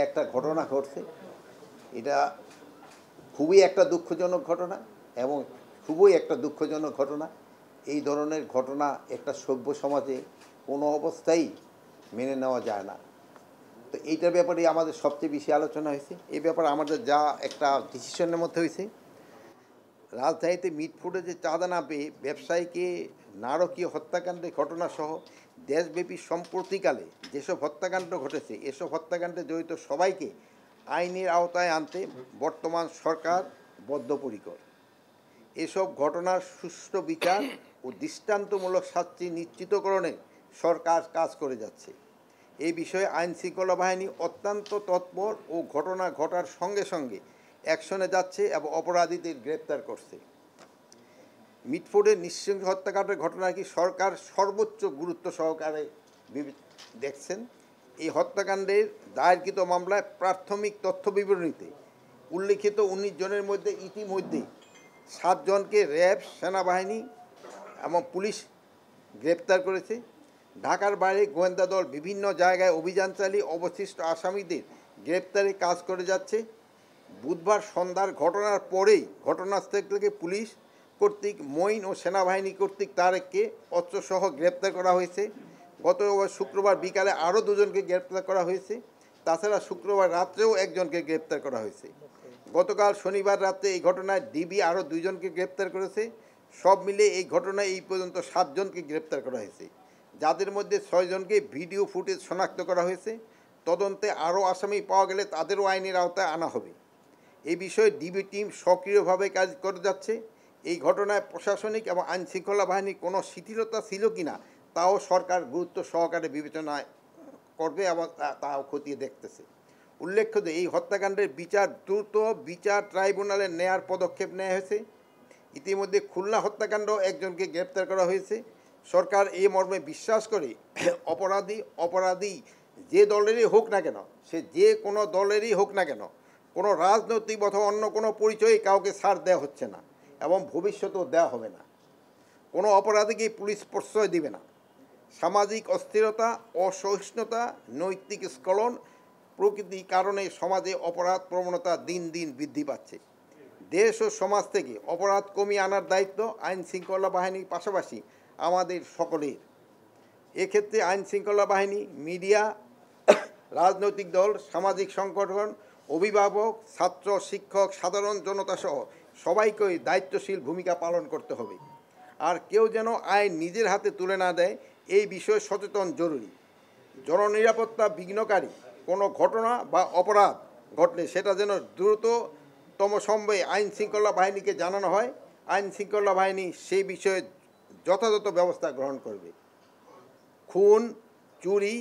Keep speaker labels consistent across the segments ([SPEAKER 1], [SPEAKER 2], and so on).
[SPEAKER 1] একটা ঘটনা ঘটছে, এটা খুবই একটা দুঃখজনক ঘটনা এবং খুবই একটা দুঃখজনক ঘটনা। এই ধরনের ঘটনা একটা সভ্য সমাজে কোনো অবস্থায় মেনে নেওয়া যায় না। তো এইটার ব্যাপারে আমাদের সবচেয়ে বেশি আলোচনা হয়েছে। এই ব্যাপারে আমাদের যা একটা ডিসিশনের মধ্যে হয়েছে, রাজধানীতে মিটফুটে যে চাঁদা না পেয়ে ব্যবসায়ীকে নারকীয় হত্যাকাণ্ডের ঘটনাসহ দেশব্যাপী সম্প্রতিকালে যেসব হত্যাকাণ্ড ঘটেছে, এসব হত্যাকাণ্ডে জড়িত সবাইকে আইনের আওতায় আনতে বর্তমান সরকার বদ্ধপরিকর। এসব ঘটনার সুষ্ঠু বিচার ও দৃষ্টান্তমূলক শাস্তি নিশ্চিতকরণে সরকার কাজ করে যাচ্ছে। এই বিষয়ে আইনশৃঙ্খলা বাহিনী অত্যন্ত তৎপর ও ঘটনা ঘটার সঙ্গে সঙ্গে অ্যাকশনে যাচ্ছে এবং অপরাধীদের গ্রেপ্তার করছে। মিটফোর্ডের নৃশংস হত্যাকাণ্ডের ঘটনাকে সরকার সর্বোচ্চ গুরুত্ব সহকারে দেখছেন। এই হত্যাকাণ্ডের দায়েরকৃত মামলায় প্রাথমিক তথ্য বিবরণীতে উল্লিখিত 19 জনের মধ্যে ইতিমধ্যে 7 জনকে র্যাব, সেনাবাহিনী এবং পুলিশ গ্রেপ্তার করেছে। ঢাকার বাইরে গোয়েন্দা দল বিভিন্ন জায়গায় অভিযান চালিয়ে অবশিষ্ট আসামিদের গ্রেপ্তারে কাজ করে যাচ্ছে। বুধবার সন্ধ্যার ঘটনার পরেই ঘটনাস্থল থেকে পুলিশ কর্তৃক মঈন ও সেনাবাহিনী কর্তৃক তারেককে অস্ত্রসহ গ্রেপ্তার করা হয়েছে। গত শুক্রবার বিকালে আরও 2 জনকে গ্রেপ্তার করা হয়েছে। তাছাড়া শুক্রবার রাত্রেও 1 জনকে গ্রেপ্তার করা হয়েছে। গতকাল শনিবার রাতে এই ঘটনায় ডিবি আরও 2 জনকে গ্রেপ্তার করেছে। সব মিলে এই ঘটনায় এই পর্যন্ত 7 জনকে গ্রেপ্তার করা হয়েছে, যাদের মধ্যে 6 জনকে ভিডিও ফুটেজ শনাক্ত করা হয়েছে। তদন্তে আরও আসামি পাওয়া গেলে তাদেরও আইনের আওতায় আনা হবে। এই বিষয়ে ডিবি টিম সক্রিয়ভাবে কাজ করে যাচ্ছে। এই ঘটনায় প্রশাসনিক এবং আইনশৃঙ্খলা বাহিনীর কোনো শিথিলতা ছিল কি না তাও সরকার গুরুত্ব সহকারে বিবেচনায় করবে এবং তাও খতিয়ে দেখতেছে। উল্লেখ্য যে এই হত্যাকাণ্ডের বিচার দ্রুত বিচার ট্রাইব্যুনালে নেয়ার পদক্ষেপ নেওয়া হয়েছে। ইতিমধ্যে খুলনা হত্যাকাণ্ড 1 জনকে গ্রেপ্তার করা হয়েছে। সরকার এই মর্মে বিশ্বাস করে অপরাধী যে দলেরই হোক না কেন, সে যে কোনো দলেরই হোক না কেন, কোনো রাজনৈতিক অথবা অন্য কোনো পরিচয়ে কাউকে ছাড় দেওয়া হচ্ছে না এবং ভবিষ্যতেও দেওয়া হবে না। কোনো অপরাধীকে পুলিশ প্রশ্রয় দিবে না। সামাজিক অস্থিরতা, অসহিষ্ণুতা, নৈতিক স্খলন প্রকৃতির কারণে সমাজে অপরাধ প্রবণতা দিন দিন বৃদ্ধি পাচ্ছে। দেশ ও সমাজ থেকে অপরাধ কমিয়ে আনার দায়িত্ব আইনশৃঙ্খলা বাহিনীর পাশাপাশি আমাদের সকলের। এক্ষেত্রে আইনশৃঙ্খলা বাহিনী, মিডিয়া, রাজনৈতিক দল, সামাজিক সংগঠন, অভিভাবক, ছাত্র, শিক্ষক, সাধারণ জনতাসহ সবাইকে দায়িত্বশীল ভূমিকা পালন করতে হবে। আর কেউ যেন আইন নিজের হাতে তুলে না দেয়, এই বিষয়ে সচেতন জরুরি। জননিরাপত্তা বিঘ্নকারী কোনো ঘটনা বা অপরাধ ঘটলে সেটা যেন দ্রুততম সময়ে আইনশৃঙ্খলা বাহিনীকে জানানো হয়। আইনশৃঙ্খলা বাহিনী সেই বিষয়ে যথাযথ ব্যবস্থা গ্রহণ করবে। খুন, চুরি,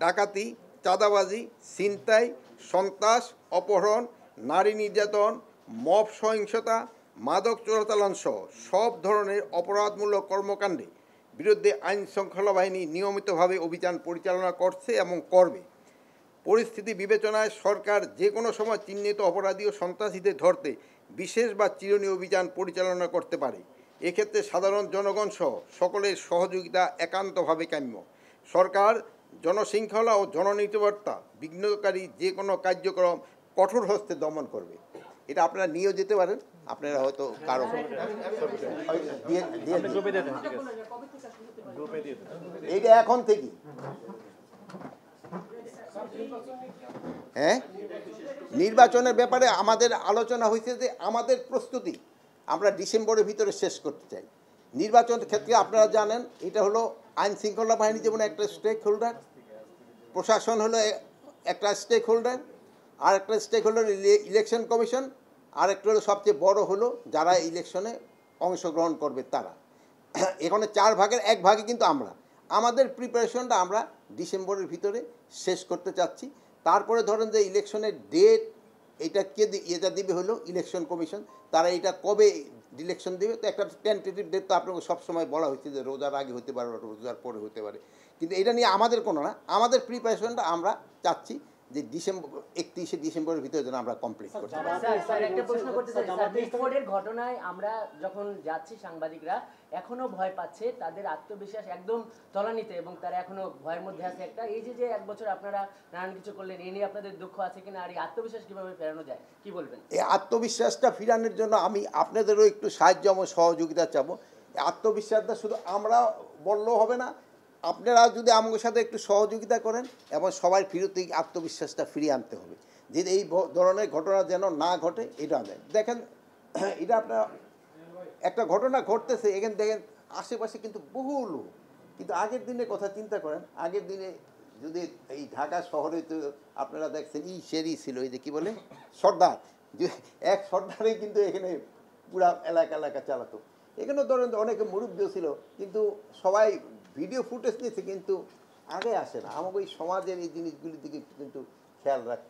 [SPEAKER 1] ডাকাতি, চাঁদাবাজি, ছিনতাই, সন্ত্রাস, অপহরণ, নারী নির্যাতন, মব সহিংসতা, মাদক চোরাচালান সহ সব ধরনের অপরাধমূলক কর্মকাণ্ডে বিরুদ্ধে আইনশৃঙ্খলা বাহিনী নিয়মিতভাবে অভিযান পরিচালনা করছে এবং করবে। পরিস্থিতি বিবেচনায় সরকার যে কোনো সময় চিহ্নিত অপরাধী ও সন্ত্রাসীদের ধরতে বিশেষ বা চিরুনি অভিযান পরিচালনা করতে পারে। এক্ষেত্রে সাধারণ জনগণ সহ সকলের সহযোগিতা একান্তভাবে কাম্য। সরকার জনশৃঙ্খলা ও জননিরাপত্তা বিঘ্নকারী যে কোনো কার্যক্রম কঠোর হস্তে দমন করবে। এটা আপনারা নিয়েও যেতে পারেন, আপনারা হয়তো কারো এইটা এখন থেকে হ্যাঁ, নির্বাচনের ব্যাপারে আমাদের আলোচনা হয়েছে যে আমাদের প্রস্তুতি আমরা ডিসেম্বরের ভিতরে শেষ করতে চাই। নির্বাচনের ক্ষেত্রে আপনারা জানেন এটা হলো আইনশৃঙ্খলা বাহিনী যেমন একটা স্টেক হোল্ডার, প্রশাসন হলো একটা স্টেক হোল্ডার, আর একটা স্টেক হোল্ডার ইলেকশন কমিশন, আর একটা হলো সবচেয়ে বড় হলো যারা ইলেকশনে অংশগ্রহণ করবে তারা। এখানে 4 ভাগের 1 ভাগে কিন্তু আমাদের প্রিপারেশনটা আমরা ডিসেম্বরের ভিতরে শেষ করতে চাচ্ছি। তারপরে ধরেন যে ইলেকশনের ডেট এটা এটা দিবে হলো ইলেকশন কমিশন, তারা এটা কবে ইলেকশন দেবে তো একটা টেন্টেটিভ ডেট তো আপনাকে সবসময় বলা হয়েছে যে রোজার আগে হতে পারে, রোজার পরে হতে পারে, কিন্তু এটা নিয়ে আমাদের কোনো না, আমাদের প্রিপারেশনটা আমরা চাচ্ছি যে ডিসেম্বর 31শে ডিসেম্বরের ভিতরে যেন আমরা কমপ্লিট করতে পারি।
[SPEAKER 2] স্যার একটা প্রশ্ন করতে চাই স্যার, বিস্ফোরণের ঘটনায় আমরা যখন যাচ্ছি সাংবাদিকরা এখনো ভয় পাচ্ছে, তাদের আত্মবিশ্বাস একদম তলানিতে এবং তারা এখনো ভয়ের মধ্যে আছে। একটা এই যে 1 বছর আপনারা নানান কিছু করলেন, এই নিয়ে আপনাদের দুঃখ আছে কিনা, আর এই আত্মবিশ্বাস কিভাবে ফেরানো যায় কি বলবেন?
[SPEAKER 1] এই আত্মবিশ্বাসটা ফিরানোর জন্য আমি আপনাদেরও একটু সাহায্য এবং সহযোগিতা চাবো। এই আত্মবিশ্বাসটা শুধু আমরা বললেও হবে না, আপনারা যদি আমাদের সাথে একটু সহযোগিতা করেন এবং সবাই ফিরতে আত্মবিশ্বাসটা ফিরিয়ে আনতে হবে, যে এই ধরনের ঘটনা যেন না ঘটে। এটা দেখেন, এটা আপনার একটা ঘটনা ঘটতেছে এখানে দেখেন আশেপাশে কিন্তু বহু লোক, কিন্তু আগের দিনের কথা চিন্তা করেন। আগের দিনে যদি এই ঢাকা শহরে তো আপনারা দেখছেন সেরি ছিল, এই যে কী বলে সর্দার, যে এক সর্দারে কিন্তু এখানে পুরা এলাকা চালাতো। এখানে ধরেন অনেকে মুরব্বীও ছিল, কিন্তু সবাই ভিডিও ফুটেজ নিয়েছে কিন্তু আগে আসে না। আমাকে ওই সমাজের এই জিনিসগুলির দিকে কিন্তু খেয়াল রাখতে